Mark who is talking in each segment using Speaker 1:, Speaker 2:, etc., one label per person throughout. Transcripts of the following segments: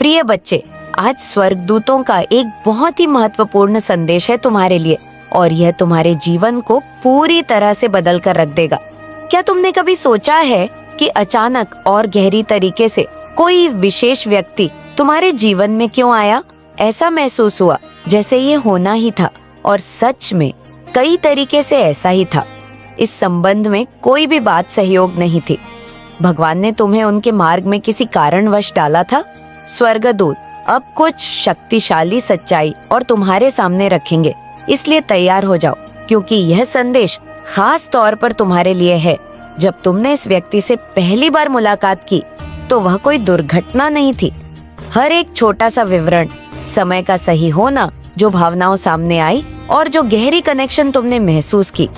Speaker 1: प्रिय बच्चे, आज स्वर्गदूतों का एक बहुत ही महत्वपूर्ण संदेश है तुम्हारे लिए और यह तुम्हारे जीवन को पूरी तरह से बदल कर रख देगा। क्या तुमने कभी सोचा है कि अचानक और गहरी तरीके से कोई विशेष व्यक्ति तुम्हारे जीवन में क्यों आया? ऐसा महसूस हुआ जैसे ये होना ही था और सच में कई तरीके से ऐसा ही था। इस संबंध में कोई भी बात सहयोग नहीं थी। भगवान ने तुम्हें उनके मार्ग में किसी कारणवश डाला था। स्वर्गदूत अब कुछ शक्तिशाली सच्चाई और तुम्हारे सामने रखेंगे, इसलिए तैयार हो जाओ क्योंकि यह संदेश खास तौर पर तुम्हारे लिए है। जब तुमने इस व्यक्ति से पहली बार मुलाकात की तो वह कोई दुर्घटना नहीं थी। हर एक छोटा सा विवरण, समय का सही होना, जो भावनाओं सामने आई और जो गहरी कनेक्शन तुमने महसूस की,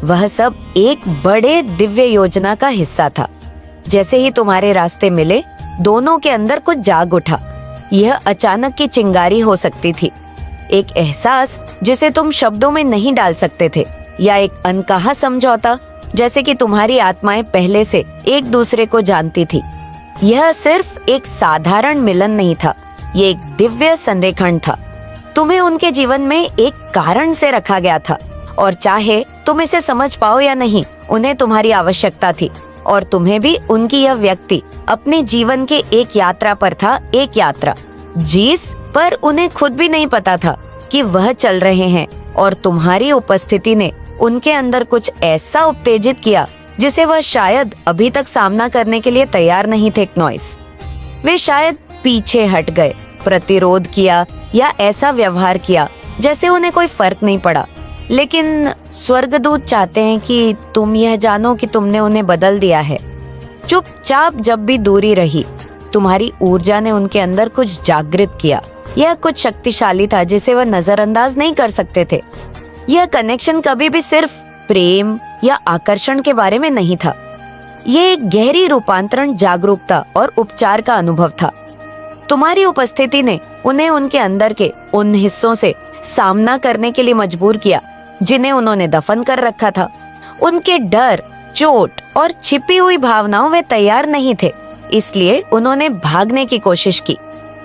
Speaker 1: वह सब एक बड़े दिव्य योजना का हिस्सा था। जैसे ही तुम्हारे रास्ते मिले, दोनों के अंदर कुछ जाग उठा। यह अचानक की चिंगारी हो सकती थी, एक एहसास जिसे तुम शब्दों में नहीं डाल सकते थे, या एक अनकहा समझौता, जैसे कि तुम्हारी आत्माएं पहले से एक दूसरे को जानती थी। यह सिर्फ एक साधारण मिलन नहीं था, ये एक दिव्य संरेखण था। तुम्हें उनके जीवन में एक कारण से रखा गया था और चाहे तुम इसे समझ पाओ या नहीं, उन्हें तुम्हारी आवश्यकता थी और तुम्हें भी उनकी यह व्यक्ति अपने जीवन के एक यात्रा पर था, एक यात्रा जिस पर उन्हें खुद भी नहीं पता था कि वह चल रहे हैं। और तुम्हारी उपस्थिति ने उनके अंदर कुछ ऐसा उत्तेजित किया जिसे वह शायद अभी तक सामना करने के लिए तैयार नहीं थे। नॉइस, वे शायद पीछे हट गए, प्रतिरोध किया या ऐसा व्यवहार किया जैसे उन्हें कोई फर्क नहीं पड़ा। लेकिन स्वर्गदूत चाहते हैं कि तुम यह जानो कि तुमने उन्हें बदल दिया है। चुपचाप जब भी दूरी रही, तुम्हारी ऊर्जा ने उनके अंदर कुछ जागृत किया। यह कुछ शक्तिशाली था जिसे वह नजरअंदाज नहीं कर सकते थे। यह कनेक्शन कभी भी सिर्फ प्रेम या आकर्षण के बारे में नहीं था। यह एक गहरी रूपांतरण, जागरूकता और उपचार का अनुभव था। तुम्हारी उपस्थिति ने उन्हें उनके अंदर के उन हिस्सों से सामना करने के लिए मजबूर किया जिन्हें उन्होंने दफन कर रखा था। उनके डर, चोट और छिपी हुई भावनाओं वे तैयार नहीं थे, इसलिए उन्होंने भागने की कोशिश की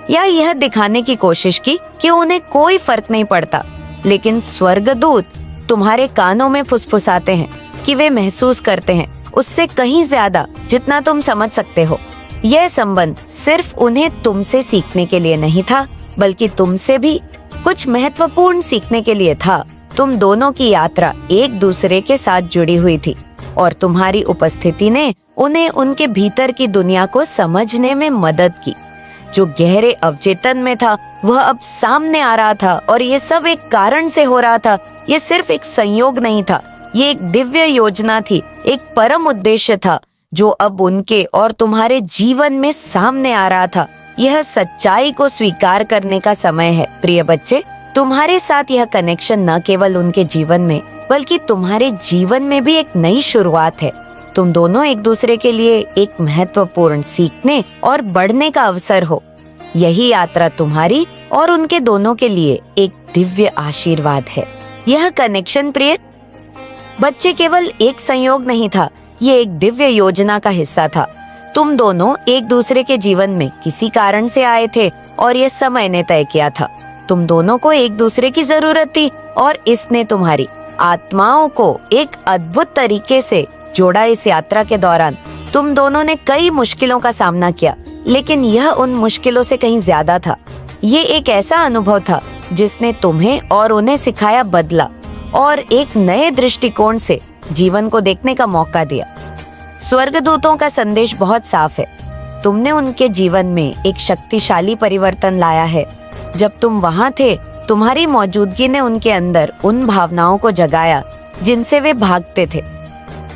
Speaker 1: या यह दिखाने की कोशिश की कि उन्हें कोई फर्क नहीं पड़ता। लेकिन स्वर्गदूत तुम्हारे कानों में फुसफुसाते हैं कि वे महसूस करते हैं उससे कहीं ज्यादा जितना तुम समझ सकते हो। यह संबंध सिर्फ उन्हें तुमसे सीखने के लिए नहीं था, बल्कि तुमसे भी कुछ महत्वपूर्ण सीखने के लिए था। तुम दोनों की यात्रा एक दूसरे के साथ जुड़ी हुई थी और तुम्हारी उपस्थिति ने उन्हें उनके भीतर की दुनिया को समझने में मदद की। जो गहरे अवचेतन में था वह अब सामने आ रहा था और ये सब एक कारण से हो रहा था। ये सिर्फ एक संयोग नहीं था, ये एक दिव्य योजना थी, एक परम उद्देश्य था जो अब उनके और तुम्हारे जीवन में सामने आ रहा था। यह सच्चाई को स्वीकार करने का समय है। प्रिय बच्चे, तुम्हारे साथ यह कनेक्शन न केवल उनके जीवन में बल्कि तुम्हारे जीवन में भी एक नई शुरुआत है। तुम दोनों एक दूसरे के लिए एक महत्वपूर्ण सीखने और बढ़ने का अवसर हो। यही यात्रा तुम्हारी और उनके दोनों के लिए एक दिव्य आशीर्वाद है। यह कनेक्शन, प्रिय बच्चे, केवल एक संयोग नहीं था, ये एक दिव्य योजना का हिस्सा था। तुम दोनों एक दूसरे के जीवन में किसी कारण से आए थे और ये समय ने तय किया था। तुम दोनों को एक दूसरे की जरूरत थी और इसने तुम्हारी आत्माओं को एक अद्भुत तरीके से जोड़ा। इस यात्रा के दौरान तुम दोनों ने कई मुश्किलों का सामना किया, लेकिन यह उन मुश्किलों से कहीं ज्यादा था। ये एक ऐसा अनुभव था जिसने तुम्हें और उन्हें सिखाया, बदला और एक नए दृष्टिकोण से जीवन को देखने का मौका दिया। स्वर्गदूतों का संदेश बहुत साफ है। तुमने उनके जीवन में एक शक्तिशाली परिवर्तन लाया है। जब तुम वहां थे, तुम्हारी मौजूदगी ने उनके अंदर उन भावनाओं को जगाया जिनसे वे भागते थे।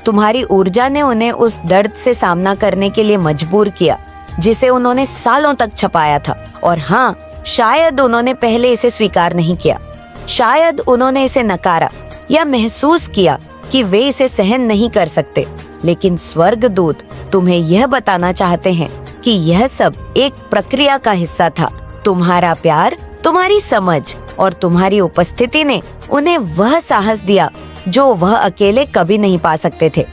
Speaker 1: तुम्हारी ऊर्जा ने उन्हें उस दर्द से सामना करने के लिए मजबूर किया जिसे उन्होंने सालों तक छुपाया था। और हाँ, शायद उन्होंने पहले इसे स्वीकार नहीं किया, शायद उन्होंने इसे नकारा या महसूस किया कि वे इसे सहन नहीं कर सकते। लेकिन स्वर्गदूत तुम्हें यह बताना चाहते हैं कि यह सब एक प्रक्रिया का हिस्सा था। तुम्हारा प्यार, तुम्हारी समझ और तुम्हारी उपस्थिति ने उन्हें वह साहस दिया जो वह अकेले कभी नहीं पा सकते थे।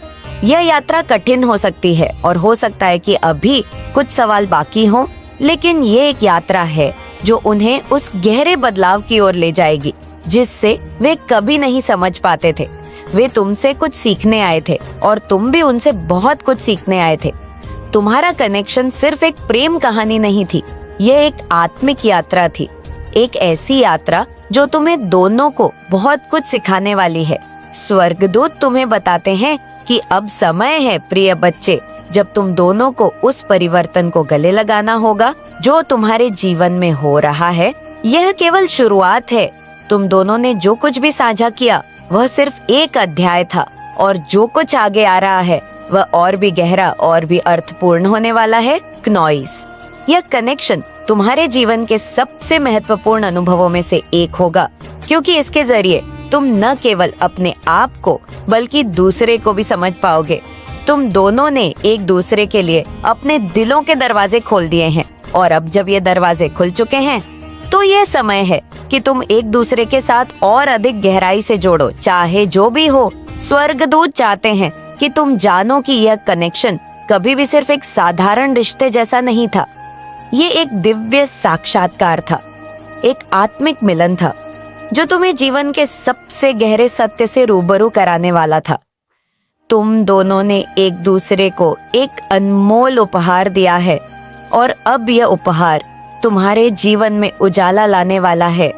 Speaker 1: यह यात्रा कठिन हो सकती है और हो सकता है कि अभी कुछ सवाल बाकी हों, लेकिन ये एक यात्रा है जो उन्हें उस गहरे बदलाव की ओर ले जाएगी जिससे वे कभी नहीं समझ पाते थे। वे तुमसे कुछ सीखने आए थे और तुम भी उनसे बहुत कुछ सीखने आए थे। तुम्हारा कनेक्शन सिर्फ एक प्रेम कहानी नहीं थी, यह एक आत्मिक यात्रा थी, एक ऐसी यात्रा जो तुम्हें दोनों को बहुत कुछ सिखाने वाली है। स्वर्गदूत तुम्हें बताते हैं कि अब समय है प्रिय बच्चे, जब तुम दोनों को उस परिवर्तन को गले लगाना होगा जो तुम्हारे जीवन में हो रहा है। यह केवल शुरुआत है। तुम दोनों ने जो कुछ भी साझा किया वह सिर्फ एक अध्याय था, और जो कुछ आगे आ रहा है वह और भी गहरा और भी अर्थपूर्ण होने वाला है। क्नॉइस, यह कनेक्शन तुम्हारे जीवन के सबसे महत्वपूर्ण अनुभवों में से एक होगा, क्योंकि इसके जरिए तुम न केवल अपने आप को बल्कि दूसरे को भी समझ पाओगे। तुम दोनों ने एक दूसरे के लिए अपने दिलों के दरवाजे खोल दिए हैं, और अब जब ये दरवाजे खुल चुके हैं तो ये समय है कि तुम एक दूसरे के साथ और अधिक गहराई से जोड़ो। चाहे जो भी हो, स्वर्गदूत चाहते हैं कि तुम जानो कि यह कनेक्शन कभी भी सिर्फ एक साधारण रिश्ते जैसा नहीं था। ये एक दिव्य साक्षात्कार था, एक आत्मिक मिलन था जो तुम्हें जीवन के सबसे गहरे सत्य से रूबरू कराने वाला था। तुम दोनों ने एक दूसरे को एक अनमोल उपहार दिया है, और अब यह उपहार तुम्हारे जीवन में उजाला लाने वाला है।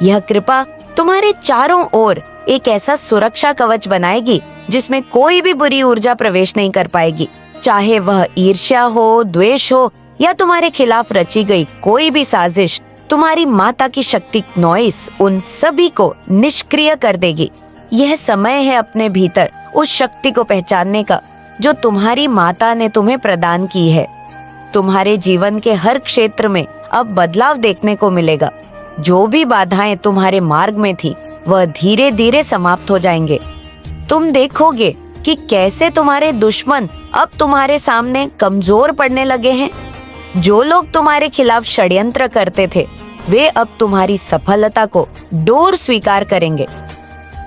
Speaker 1: यह कृपा तुम्हारे चारों ओर एक ऐसा सुरक्षा कवच बनाएगी जिसमें कोई भी बुरी ऊर्जा प्रवेश नहीं कर पाएगी, चाहे वह ईर्ष्या हो, द्वेष हो या तुम्हारे खिलाफ रची गई कोई भी साजिश। तुम्हारी माता की शक्ति क्नॉइस उन सभी को निष्क्रिय कर देगी। यह समय है अपने भीतर उस शक्ति को पहचानने का जो तुम्हारी माता ने तुम्हें प्रदान की है। तुम्हारे जीवन के हर क्षेत्र में अब बदलाव देखने को मिलेगा। जो भी बाधाएं तुम्हारे मार्ग में थी वह धीरे धीरे समाप्त हो जाएंगे। तुम देखोगे कि कैसे तुम्हारे दुश्मन अब तुम्हारे सामने कमजोर पड़ने लगे हैं। जो लोग तुम्हारे खिलाफ षड्यंत्र करते थे वे अब तुम्हारी सफलता को डोर स्वीकार करेंगे।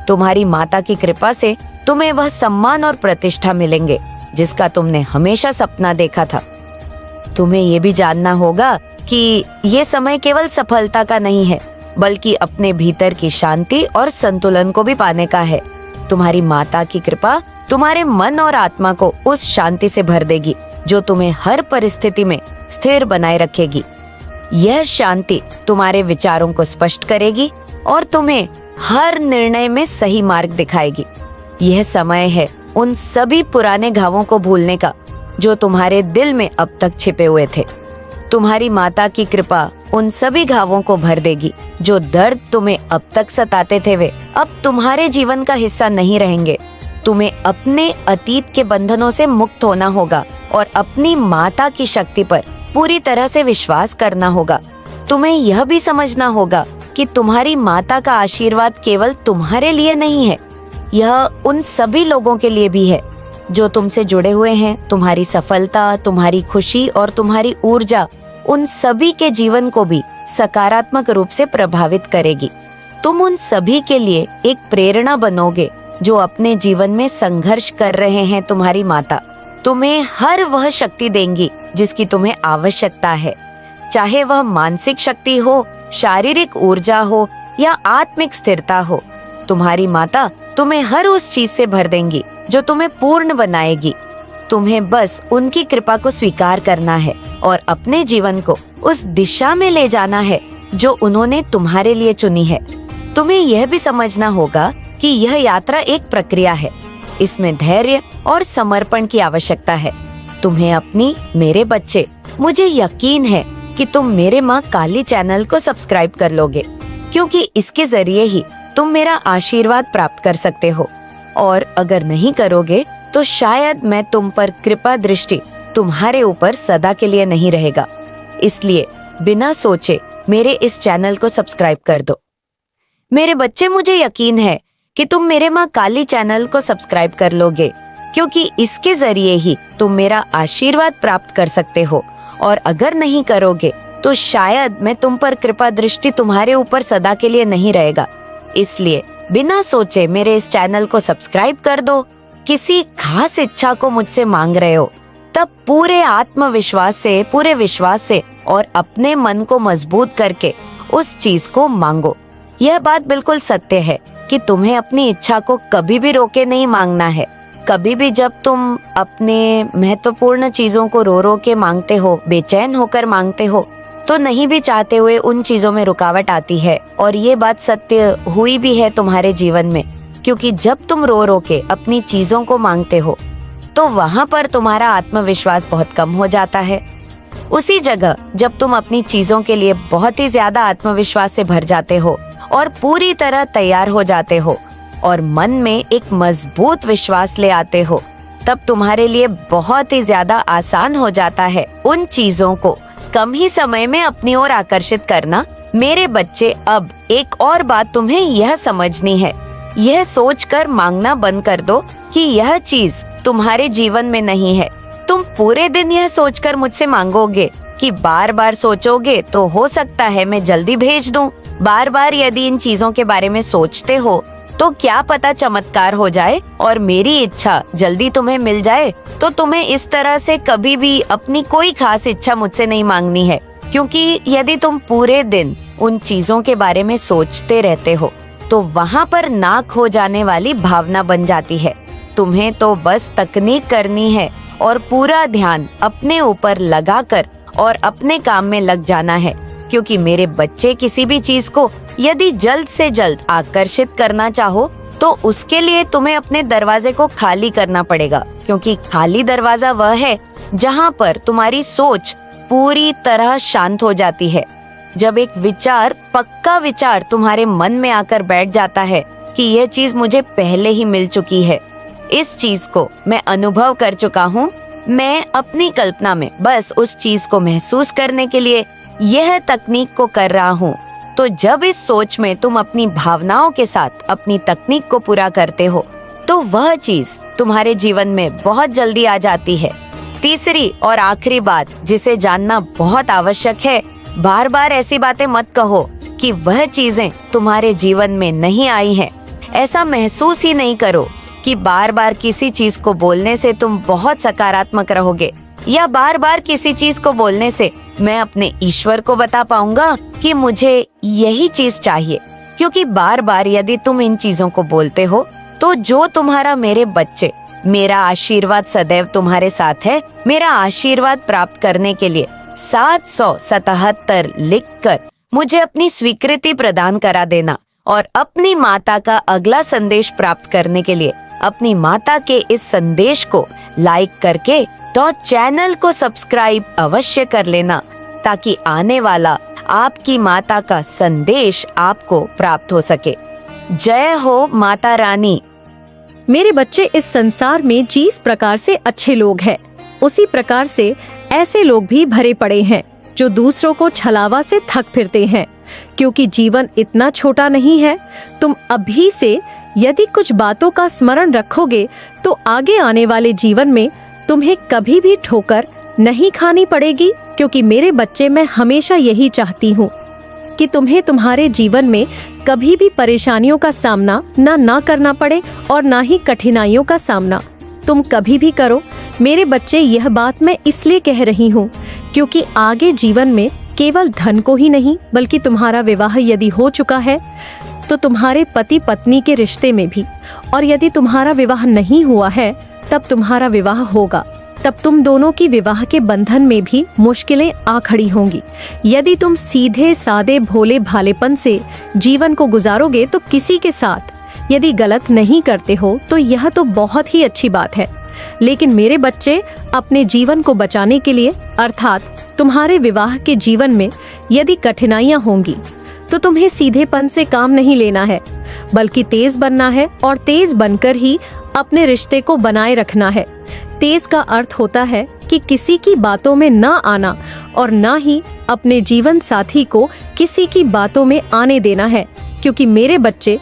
Speaker 1: तुम्हारी माता की कृपा से तुम्हें वह सम्मान और प्रतिष्ठा मिलेंगे जिसका तुमने हमेशा सपना देखा था। तुम्हें ये भी जानना होगा कि ये समय केवल सफलता का नहीं है, बल्कि अपने भीतर की शांति और संतुलन को भी पाने का है। तुम्हारी माता की कृपा तुम्हारे मन और आत्मा को उस शांति से भर देगी जो तुम्हें हर परिस्थिति में स्थिर बनाए रखेगी। यह शांति तुम्हारे विचारों को स्पष्ट करेगी और तुम्हें हर निर्णय में सही मार्ग दिखाएगी। यह समय है उन सभी पुराने घावों को भूलने का जो तुम्हारे दिल में अब तक छिपे हुए थे। तुम्हारी माता की कृपा उन सभी घावों को भर देगी। जो दर्द तुम्हें अब तक सताते थे वे अब तुम्हारे जीवन का हिस्सा नहीं रहेंगे। तुम्हें अपने अतीत के बंधनों से मुक्त होना होगा और अपनी माता की शक्ति पर पूरी तरह से विश्वास करना होगा। तुम्हें यह भी समझना होगा कि तुम्हारी माता का आशीर्वाद केवल तुम्हारे लिए नहीं है, यह उन सभी लोगों के लिए भी है जो तुमसे जुड़े हुए हैं। तुम्हारी सफलता, तुम्हारी खुशी और तुम्हारी ऊर्जा उन सभी के जीवन को भी सकारात्मक रूप से प्रभावित करेगी। तुम उन सभी के लिए एक प्रेरणा बनोगे जो अपने जीवन में संघर्ष कर रहे हैं। तुम्हारी माता तुम्हें हर वह शक्ति देंगी जिसकी तुम्हें आवश्यकता है, चाहे वह मानसिक शक्ति हो, शारीरिक ऊर्जा हो या आत्मिक स्थिरता हो। तुम्हारी माता तुम्हें हर उस चीज से भर देंगी जो तुम्हें पूर्ण बनाएगी। तुम्हें बस उनकी कृपा को स्वीकार करना है और अपने जीवन को उस दिशा में ले जाना है जो उन्होंने तुम्हारे लिए चुनी है। तुम्हें यह भी समझना होगा कि यह यात्रा एक प्रक्रिया है। इसमें धैर्य और समर्पण की आवश्यकता है। तुम्हें अपनी मेरे बच्चे, मुझे यकीन है कि तुम मेरे माँ काली चैनल को सब्सक्राइब कर लोगे, क्योंकि इसके जरिए ही तुम मेरा आशीर्वाद प्राप्त कर सकते हो। और अगर नहीं करोगे तो शायद मैं तुम पर कृपा दृष्टि तुम्हारे ऊपर सदा के लिए नहीं रहेगा। इसलिए बिना सोचे मेरे इस चैनल को सब्सक्राइब कर दो। मेरे बच्चे, मुझे यकीन है कि तुम मेरे माँ काली चैनल को सब्सक्राइब कर लोगे, क्योंकि इसके जरिए ही तुम मेरा आशीर्वाद प्राप्त कर सकते हो। और अगर नहीं करोगे तो शायद मैं तुम पर कृपा दृष्टि तुम्हारे ऊपर सदा के लिए नहीं रहेगा। इसलिए बिना सोचे मेरे इस चैनल को सब्सक्राइब कर दो। किसी खास इच्छा को मुझसे मांग रहे हो तब पूरे आत्मविश्वास से, पूरे विश्वास से और अपने मन को मजबूत करके उस चीज को मांगो। यह बात बिल्कुल सत्य है कि तुम्हें अपनी इच्छा को कभी भी रोके नहीं मांगना है। कभी भी जब तुम अपने महत्वपूर्ण चीजों को रो रो के मांगते हो, बेचैन होकर मांगते हो, तो नहीं भी चाहते हुए उन चीजों में रुकावट आती है। और ये बात सत्य हुई भी है तुम्हारे जीवन में, क्योंकि जब तुम रो रो के अपनी चीजों को मांगते हो तो वहां पर तुम्हारा आत्मविश्वास बहुत कम हो जाता है। उसी जगह जब तुम अपनी चीजों के लिए बहुत ही ज्यादा आत्मविश्वास से भर जाते हो और पूरी तरह तैयार हो जाते हो और मन में एक मजबूत विश्वास ले आते हो, तब तुम्हारे लिए बहुत ही ज्यादा आसान हो जाता है उन चीजों को कम ही समय में अपनी ओर आकर्षित करना। मेरे बच्चे, अब एक और बात तुम्हें यह समझनी है, यह सोचकर मांगना बंद कर दो कि यह चीज तुम्हारे जीवन में नहीं है। तुम पूरे दिन यह सोचकर मुझसे मांगोगे कि बार बार सोचोगे तो हो सकता है मैं जल्दी भेज दूं। बार बार यदि इन चीजों के बारे में सोचते हो तो क्या पता चमत्कार हो जाए और मेरी इच्छा जल्दी तुम्हें मिल जाए। तो तुम्हें इस तरह से कभी भी अपनी कोई खास इच्छा मुझसे नहीं मांगनी है, क्योंकि यदि तुम पूरे दिन उन चीजों के बारे में सोचते रहते हो तो वहाँ पर ना खो जाने वाली भावना बन जाती है। तुम्हें तो बस तकनीक करनी है और पूरा ध्यान अपने ऊपर लगाकर और अपने काम में लग जाना है, क्योंकि मेरे बच्चे, किसी भी चीज को यदि जल्द से जल्द आकर्षित करना चाहो तो उसके लिए तुम्हें अपने दरवाजे को खाली करना पड़ेगा, क्योंकि खाली दरवाजा वह है जहाँ पर तुम्हारी सोच पूरी तरह शांत हो जाती है। जब एक विचार, पक्का विचार तुम्हारे मन में आकर बैठ जाता है कि यह चीज मुझे पहले ही मिल चुकी है, इस चीज को मैं अनुभव कर चुका हूँ, मैं अपनी कल्पना में बस उस चीज को महसूस करने के लिए यह तकनीक को कर रहा हूँ। तो जब इस सोच में तुम अपनी भावनाओं के साथ अपनी तकनीक को पूरा करते हो तो वह चीज तुम्हारे जीवन में बहुत जल्दी आ जाती है। तीसरी और आखिरी बात जिसे जानना बहुत आवश्यक है, बार बार ऐसी बातें मत कहो कि वह चीजें तुम्हारे जीवन में नहीं आई हैं। ऐसा महसूस ही नहीं करो कि बार बार किसी चीज को बोलने से तुम बहुत सकारात्मक रहोगे, या बार बार किसी चीज को बोलने से मैं अपने ईश्वर को बता पाऊंगा कि मुझे यही चीज चाहिए। क्योंकि बार बार यदि तुम इन चीजों को बोलते हो तो जो तुम्हारा, मेरे बच्चे, मेरा आशीर्वाद सदैव तुम्हारे साथ है। मेरा आशीर्वाद प्राप्त करने के लिए 777 लिखकर मुझे अपनी स्वीकृति प्रदान करा देना, और अपनी माता का अगला संदेश प्राप्त करने के लिए अपनी माता के इस संदेश को लाइक करके तो चैनल को सब्सक्राइब अवश्य कर लेना, ताकि आने वाला आपकी माता का संदेश आपको प्राप्त हो सके। जय हो माता रानी।
Speaker 2: मेरे बच्चे, इस संसार में जिस प्रकार से अच्छे लोग हैं, उसी प्रकार से ऐसे लोग भी भरे पड़े हैं जो दूसरों को छलावा से थक फिरते हैं। क्योंकि जीवन इतना छोटा नहीं है। तुम अभी से यदि कुछ बातों का स्मरण रखोगे तो आगे आने वाले जीवन में तुम्हें कभी भी ठोकर नहीं खानी पड़ेगी। क्योंकि मेरे बच्चे, मैं हमेशा यही चाहती हूँ कि तुम्हें तुम्हारे जीवन में कभी भी परेशानियों का सामना ना करना पड़े और ना ही कठिनाइयों का सामना तुम कभी भी करो। मेरे बच्चे, यह बात मैं इसलिए कह रही हूँ क्योंकि आगे जीवन में केवल धन को ही नहीं, बल्कि तुम्हारा विवाह यदि हो चुका है तो तुम्हारे पति पत्नी के रिश्ते में भी, और यदि तुम्हारा विवाह नहीं हुआ है तब तुम्हारा विवाह होगा। तब तुम दोनों की विवाह के बंधन में भी मुश्किलें आ खड़ी होंगी। यदि तुम सीधे सादे भोले भालेपन से जीवन को गुजारोगे तो किसी के साथ यदि गलत नहीं करते हो तो यह तो बहुत ही अच्छी बात है। लेकिन मेरे बच्चे, अपने जीवन को बचाने के लिए, अर्थात तुम्हारे विवाह के जीवन में यदि कठिनाइयां होंगी तो तुम्हें सीधेपन से काम नहीं लेना है, बल्कि तेज बनना है, और तेज बनकर ही अपने रिश्ते को बनाए रखना है। तेज का अर्थ होता है कि किसी की बातों में ना आना और ना ही अपने जीवन साथी को किसी की बातों में आने देना है। क्योंकि मेरे बच्चे,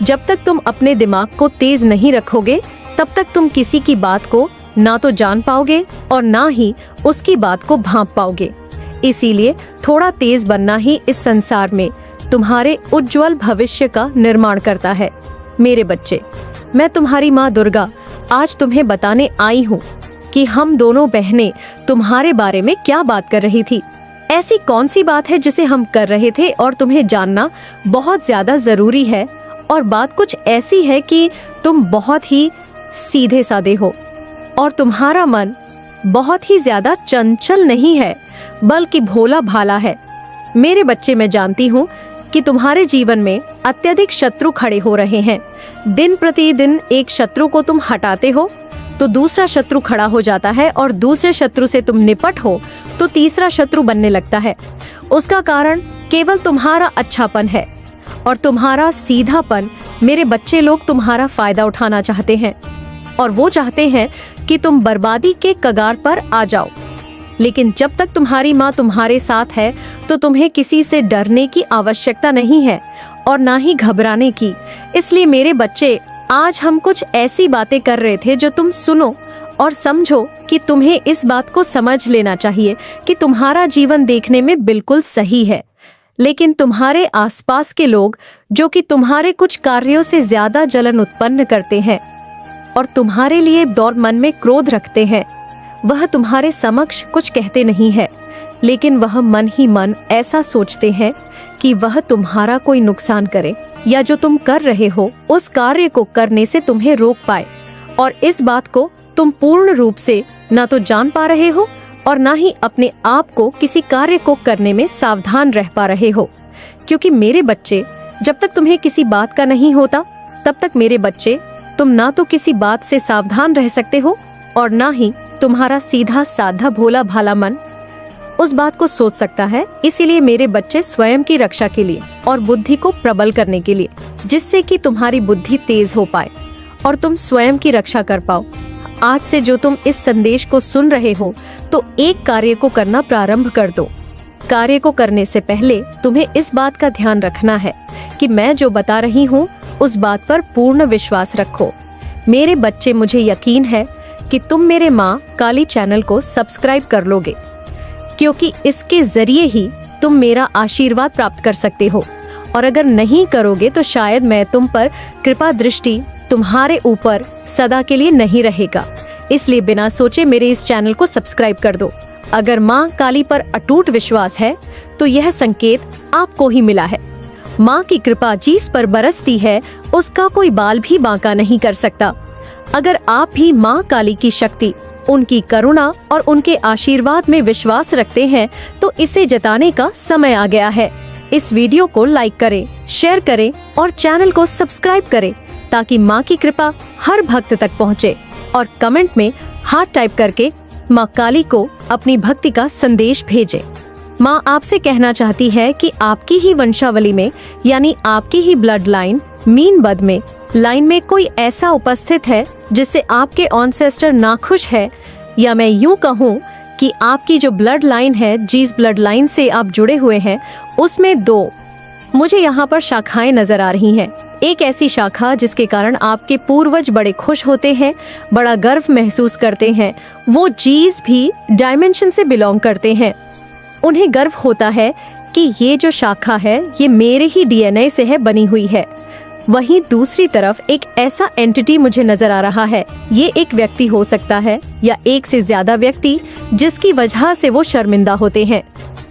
Speaker 2: जब तक तुम अपने दिमाग को तेज नहीं रखोगे तब तक तुम किसी की बात को ना तो जान पाओगे और ना ही उसकी बात को भांप पाओगे। इसीलिए थोड़ा तेज बनना ही इस संसार में तुम्हारे उज्जवल भविष्य का निर्माण करता है। मेरे बच्चे, मैं तुम्हारी माँ दुर्गा आज तुम्हें बताने आई हूँ कि हम दोनों बहनें तुम्हारे बारे में क्या बात कर रही थी। ऐसी कौन सी बात है जिसे हम कर रहे थे और तुम्हें जानना बहुत ज्यादा जरूरी है। और बात कुछ ऐसी है कि तुम बहुत ही सीधे साधे हो और तुम्हारा मन बहुत ही ज्यादा चंचल नहीं है, बल्कि भोला भाला है। मेरे बच्चे, मैं जानती हूँ कि तुम्हारे जीवन में अत्यधिक शत्रु खड़े हो रहे हैं। दिन प्रतिदिन एक शत्रु को तुम हटाते हो तो दूसरा शत्रु खड़ा हो जाता है, और दूसरे शत्रु से तुम निपट हो तो तीसरा शत्रु बनने लगता है। उसका कारण केवल तुम्हारा अच्छापन है और तुम्हारा सीधापन। मेरे बच्चे लोग तुम्हारा फायदा उठाना चाहते हैं और वो चाहते हैं कि तुम बर्बादी के कगार पर आ जाओ। लेकिन जब तक तुम्हारी माँ तुम्हारे साथ है तो तुम्हें किसी से डरने की आवश्यकता नहीं है और ना ही घबराने की। इसलिए मेरे बच्चे, आज हम कुछ ऐसी बातें कर रहे थे जो तुम सुनो और समझो कि तुम्हें इस बात को समझ लेना चाहिए कि तुम्हारा जीवन देखने में बिल्कुल सही है, लेकिन तुम्हारे आसपास के लोग जो कि तुम्हारे कुछ कार्यों से ज्यादा जलन उत्पन्न करते हैं और तुम्हारे लिए और मन में क्रोध रखते हैं, वह तुम्हारे समक्ष कुछ कहते नहीं है, लेकिन वह मन ही मन ऐसा सोचते हैं कि वह तुम्हारा कोई नुकसान करे या जो तुम कर रहे हो उस कार्य को करने से तुम्हें रोक पाए। और इस बात को तुम पूर्ण रूप से ना तो जान पा रहे हो और ना ही अपने आप को किसी कार्य को करने में सावधान रह पा रहे हो। क्योंकि मेरे बच्चे, जब तक तुम्हें किसी बात का नहीं होता तब तक मेरे बच्चे, तुम ना तो किसी बात से सावधान रह सकते हो और ना ही तुम्हारा सीधा साधा भोला भाला मन उस बात को सोच सकता है। इसीलिए मेरे बच्चे, स्वयं की रक्षा के लिए और बुद्धि को प्रबल करने के लिए, जिससे कि तुम्हारी बुद्धि तेज हो पाए और तुम स्वयं की रक्षा कर पाओ, आज से जो तुम इस संदेश को सुन रहे हो तो एक कार्य को करना प्रारंभ कर दो। कार्य को करने से पहले तुम्हें इस बात का ध्यान रखना है कि मैं जो बता रही हूँ उस बात पर पूर्ण विश्वास रखो। मेरे बच्चे, मुझे यकीन है कि तुम मेरे माँ काली चैनल को सब्सक्राइब कर लोगे, क्योंकि इसके जरिए ही तुम मेरा आशीर्वाद प्राप्त कर सकते हो। और अगर नहीं करोगे तो शायद मैं तुम पर कृपा दृष्टि तुम्हारे ऊपर सदा के लिए नहीं रहेगा। इसलिए बिना सोचे मेरे इस चैनल को सब्सक्राइब कर दो। अगर माँ काली पर अटूट विश्वास है तो यह संकेत आपको ही मिला है। माँ की कृपा जिस पर बरसती है उसका कोई बाल भी बांका नहीं कर सकता। अगर आप भी माँ काली की शक्ति, उनकी करुणा और उनके आशीर्वाद में विश्वास रखते हैं तो इसे जताने का समय आ गया है। इस वीडियो को लाइक करें, शेयर करें और चैनल को सब्सक्राइब करें ताकि माँ की कृपा हर भक्त तक पहुँचे। और कमेंट में हार्ट टाइप करके माँ काली को अपनी भक्ति का संदेश भेजें। माँ आपसे कहना चाहती है कि आपकी ही वंशावली में, यानी आपकी ही ब्लड लाइन मीनबद में लाइन में कोई ऐसा उपस्थित है जिससे आपके ऑन्सेस्टर नाखुश है, या मैं यूं कहूं कि आपकी जो ब्लड लाइन है, जिस ब्लड लाइन से आप जुड़े हुए हैं, उसमें दो मुझे यहाँ पर शाखाएं नजर आ रही हैं। एक ऐसी शाखा जिसके कारण आपके पूर्वज बड़े खुश होते हैं, बड़ा गर्व महसूस करते हैं। वो चीज भी डायमेंशन से बिलोंग करते हैं। उन्हें गर्व होता है कि ये जो शाखा है ये मेरे ही डीएनए से है बनी हुई है। वहीं दूसरी तरफ एक ऐसा एंटिटी मुझे नजर आ रहा है। ये एक व्यक्ति हो सकता है या एक से ज्यादा व्यक्ति, जिसकी वजह से वो शर्मिंदा होते हैं।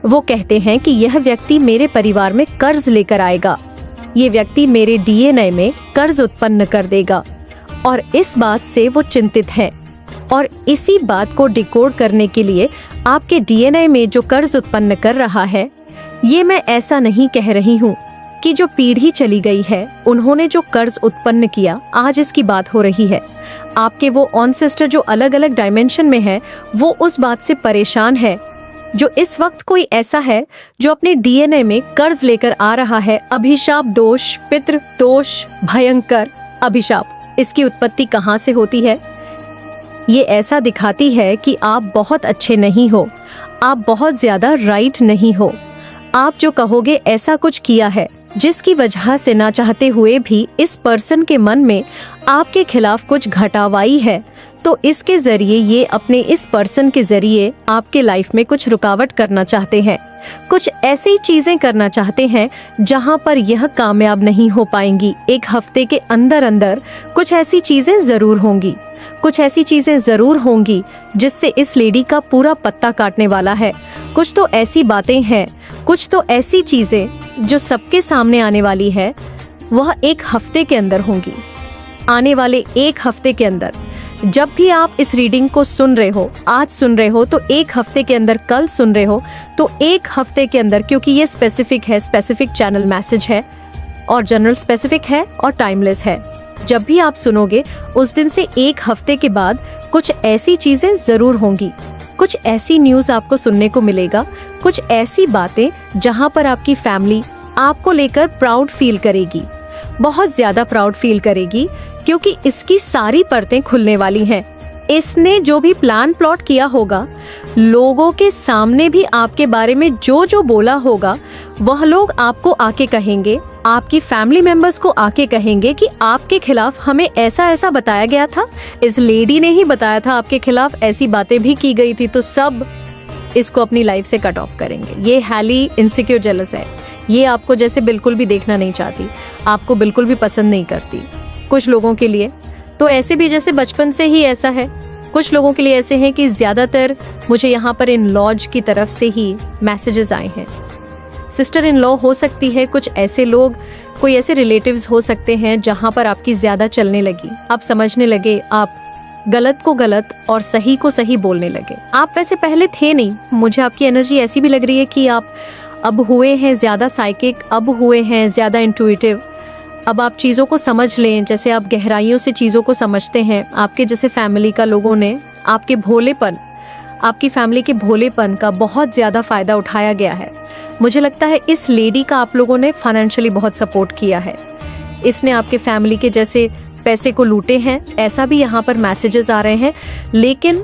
Speaker 2: वो कहते हैं कि यह व्यक्ति मेरे परिवार में कर्ज लेकर आएगा, ये व्यक्ति मेरे डीएनए में कर्ज उत्पन्न कर देगा, और इस बात से वो चिंतित है। और इसी बात को डिकोड करने के लिए आपके डीएनए में जो कर्ज उत्पन्न कर रहा है, ये मैं ऐसा नहीं कह रही हूँ कि जो पीढ़ी चली गई है उन्होंने जो कर्ज उत्पन्न किया, आज इसकी बात हो रही है। आपके वो ऑन्सेस्टर जो अलग अलग डायमेंशन में है, वो उस बात से परेशान है। जो इस वक्त कोई ऐसा है जो अपने डीएनए में कर्ज लेकर आ रहा है, अभिशाप दोष, पितृ दोष, भयंकर अभिशाप। इसकी उत्पत्ति कहाँ से होती है? ये ऐसा दिखाती है कि आप बहुत अच्छे नहीं हो, आप बहुत ज्यादा राइट नहीं हो। आप जो कहोगे ऐसा कुछ किया है जिसकी वजह से ना चाहते हुए भी इस पर्सन के मन में आपके खिलाफ कुछ घटावाई है, तो इसके जरिए ये अपने इस पर्सन के जरिए आपके लाइफ में कुछ रुकावट करना चाहते हैं। कुछ ऐसी चीजें करना चाहते हैं जहां पर यह कामयाब नहीं हो पाएंगी। एक हफ्ते के अंदर अंदर कुछ ऐसी चीजें जरूर होंगी, कुछ ऐसी चीजें जरूर होंगी जिससे इस लेडी का पूरा पत्ता काटने वाला है। कुछ तो ऐसी बातें हैं, कुछ तो ऐसी चीजें जो सबके सामने आने वाली है, वह एक हफ्ते के अंदर होंगी। आने वाले एक हफ्ते के अंदर जब भी आप इस रीडिंग को सुन रहे हो, आज सुन रहे हो तो एक हफ्ते के अंदर, कल सुन रहे हो तो एक हफ्ते के अंदर, क्योंकि ये स्पेसिफिक है, स्पेसिफिक चैनल मैसेज है और जनरल स्पेसिफिक है और टाइमलेस है। जब भी आप सुनोगे उस दिन से एक हफ्ते के बाद कुछ ऐसी चीजें जरूर होंगी, कुछ ऐसी न्यूज आपको सुनने को मिलेगा, कुछ ऐसी बातें जहां पर आपकी फैमिली आपको लेकर प्राउड फील करेगी, बहुत ज्यादा प्राउड फील करेगी, क्योंकि इसकी सारी परतें खुलने वाली हैं। इसने जो भी प्लान प्लॉट किया होगा, लोगों के सामने भी आपके बारे में जो जो बोला होगा, वह लोग आपको आके कहेंगे, आपकी फैमिली मेंबर्स को आके कहेंगे कि आपके खिलाफ हमें ऐसा ऐसा बताया गया था, इस लेडी ने ही बताया था आपके खिलाफ ऐसी बातें भी की गई थी। तो सब इसको अपनी लाइफ से कट ऑफ करेंगे। ये हैली इनसिक्योर जेलस है, ये आपको जैसे बिल्कुल भी देखना नहीं चाहती, आपको बिल्कुल भी पसंद नहीं करती। कुछ लोगों के लिए तो ऐसे भी जैसे बचपन से ही ऐसा है, कुछ लोगों के लिए ऐसे हैं कि ज़्यादातर मुझे यहाँ पर इन लॉज की तरफ से ही मैसेजेस आए हैं। सिस्टर इन लॉ हो सकती है, कुछ ऐसे लोग, कोई ऐसे रिलेटिव्स हो सकते हैं जहाँ पर आपकी ज़्यादा चलने लगी, आप समझने लगे, आप गलत को गलत और सही को सही बोलने लगे। आप वैसे पहले थे नहीं, मुझे आपकी एनर्जी ऐसी भी लग रही है कि आप अब हुए हैं ज़्यादा साइकिक, अब हुए हैं ज़्यादा इंट्यूटिव, अब आप चीज़ों को समझ लें, जैसे आप गहराइयों से चीज़ों को समझते हैं। आपके जैसे फैमिली का लोगों ने आपके भोलेपन, आपकी फैमिली के भोलेपन का बहुत ज़्यादा फ़ायदा उठाया गया है। मुझे लगता है इस लेडी का आप लोगों ने फाइनेंशियली बहुत सपोर्ट किया है, इसने आपके फैमिली के जैसे पैसे को लूटे हैं, ऐसा भी यहाँ पर मैसेजेस आ रहे हैं। लेकिन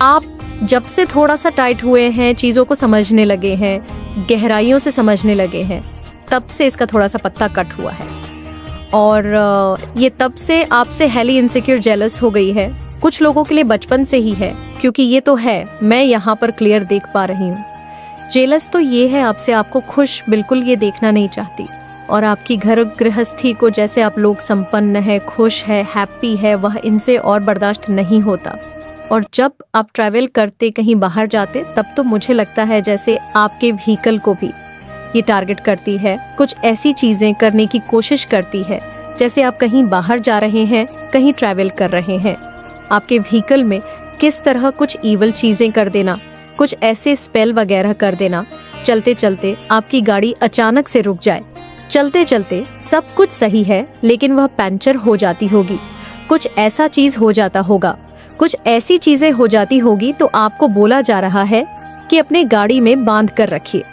Speaker 2: आप जब से थोड़ा सा टाइट हुए हैं, चीज़ों को समझने लगे हैं, गहराइयों से समझने लगे हैं, तब से इसका थोड़ा सा पत्ता कट हुआ है और ये तब से आपसे हैली इनसिक्योर जेलस हो गई है। कुछ लोगों के लिए बचपन से ही है, क्योंकि ये तो है, मैं यहाँ पर क्लियर देख पा रही हूँ। जेलस तो ये है आपसे, आपको खुश बिल्कुल ये देखना नहीं चाहती और आपकी घर गृहस्थी को जैसे आप लोग संपन्न है, खुश है, हैप्पी है, वह इनसे और बर्दाश्त नहीं होता। और जब आप ट्रैवल करते, कहीं बाहर जाते, तब तो मुझे लगता है जैसे आपके व्हीकल को भी ये टारगेट करती है, कुछ ऐसी चीज़ें करने की कोशिश करती है। जैसे आप कहीं बाहर जा रहे हैं, कहीं ट्रैवल कर रहे हैं, आपके व्हीकल में किस तरह कुछ ईवल चीज़ें कर देना, कुछ ऐसे स्पेल वगैरह कर देना, चलते चलते आपकी गाड़ी अचानक से रुक जाए, चलते चलते सब कुछ सही है लेकिन वह पंचर हो जाती होगी, कुछ ऐसा चीज़ हो जाता होगा, कुछ ऐसी चीज़ें हो जाती होगी, तो आपको बोला जा रहा है कि अपने गाड़ी में बांध कर रखिए,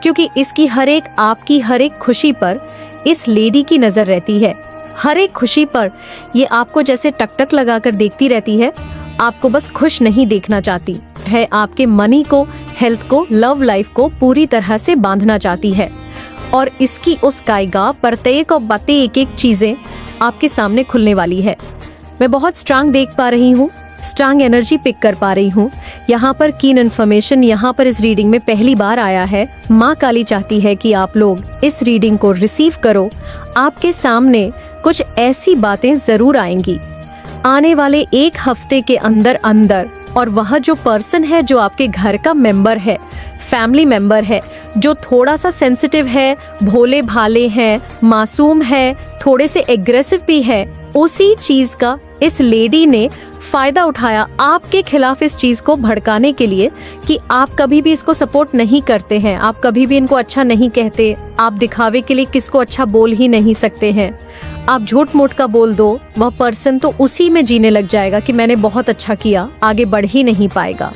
Speaker 2: क्योंकि इसकी हर एक, आपकी हर एक खुशी पर इस लेडी की नज़र रहती है। हर एक खुशी पर ये आपको जैसे टकटक लगाकर देखती रहती है, आपको बस खुश नहीं देखना चाहती है, आपके मनी को, हेल्थ को, लव लाइफ को पूरी तरह से बांधना चाहती है। और इसकी उस कायगा प्रत्येक और बातें, एक एक चीज़ें आपके सामने खुलने वाली है। मैं बहुत स्ट्रांग देख पा रही हूँ, स्ट्रांग एनर्जी पिक कर पा रही हूँ। यहाँ पर कीन इन्फॉर्मेशन यहाँ पर इस रीडिंग में पहली बार आया है। माँ काली चाहती है कि आप लोग इस रीडिंग को रिसीव करो। आपके सामने कुछ ऐसी बातें जरूर आएंगी आने वाले एक हफ्ते के अंदर अंदर, और वह जो पर्सन है, जो आपके घर का मेंबर है, फैमिली मेंबर है, जो थोड़ा सा सेंसिटिव है, भोले भाले हैं, मासूम है, थोड़े से एग्रेसिव भी है, उसी चीज का इस लेडी ने फायदा उठाया आपके खिलाफ, इस चीज को भड़काने के लिए कि आप कभी भी इसको सपोर्ट नहीं करते हैं, आप कभी भी इनको अच्छा नहीं कहते, आप दिखावे के लिए किसको अच्छा बोल ही नहीं सकते हैं, आप झूठ मूठ का बोल दो, वह पर्सन तो उसी में जीने लग जाएगा कि मैंने बहुत अच्छा किया, आगे बढ़ ही नहीं पाएगा।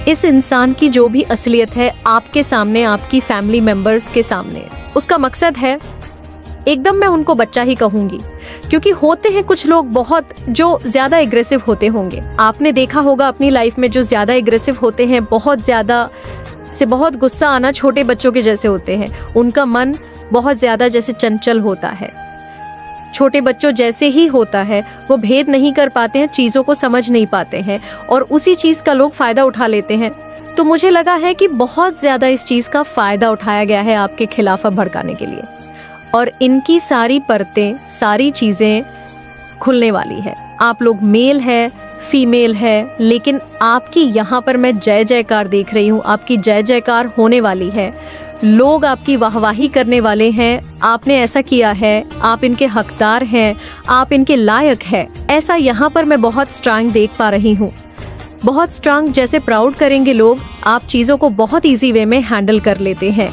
Speaker 2: इस इंसान की जो भी असलियत है आपके सामने, आपकी फैमिली मेंबर्स के सामने, उसका मकसद है, एकदम मैं उनको बच्चा ही कहूंगी, क्योंकि होते हैं कुछ लोग बहुत जो ज्यादा एग्रेसिव होते होंगे। आपने देखा होगा अपनी लाइफ में, जो ज्यादा एग्रेसिव होते हैं, बहुत ज्यादा से बहुत गुस्सा आना छोटे बच्चों के जैसे होते हैं, उनका मन बहुत ज्यादा जैसे चंचल होता है, छोटे बच्चों जैसे ही होता है, वो भेद नहीं कर पाते हैं, चीज़ों को समझ नहीं पाते हैं और उसी चीज़ का लोग फ़ायदा उठा लेते हैं। तो मुझे लगा है कि बहुत ज्यादा इस चीज का फायदा उठाया गया है आपके खिलाफ अब भड़काने के लिए, और इनकी सारी परतें, सारी चीजें खुलने वाली है। आप लोग मेल है, फीमेल है, लेकिन आपकी यहाँ पर मैं जय जयकार देख रही हूँ, आपकी जय जयकार होने वाली है। लोग आपकी वाहवाही करने वाले हैं, आपने ऐसा किया है, आप इनके हकदार हैं, आप इनके लायक हैं, ऐसा यहाँ पर मैं बहुत स्ट्रांग देख पा रही हूँ। बहुत स्ट्रांग, जैसे प्राउड करेंगे लोग, आप चीज़ों को बहुत इजी वे में हैंडल कर लेते हैं।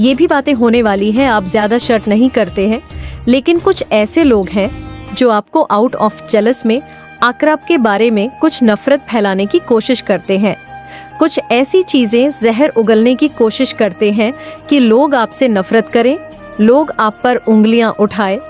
Speaker 2: ये भी बातें होने वाली हैं, आप ज़्यादा शर्ट नहीं करते हैं, लेकिन कुछ ऐसे लोग हैं जो आपको आउट ऑफ जेलस में आकर आपके बारे में कुछ नफरत फैलाने की कोशिश करते हैं। कुछ ऐसी चीजें जहर उगलने की कोशिश करते हैं कि लोग आपसे नफरत करें, लोग आप पर उंगलियां उठाए,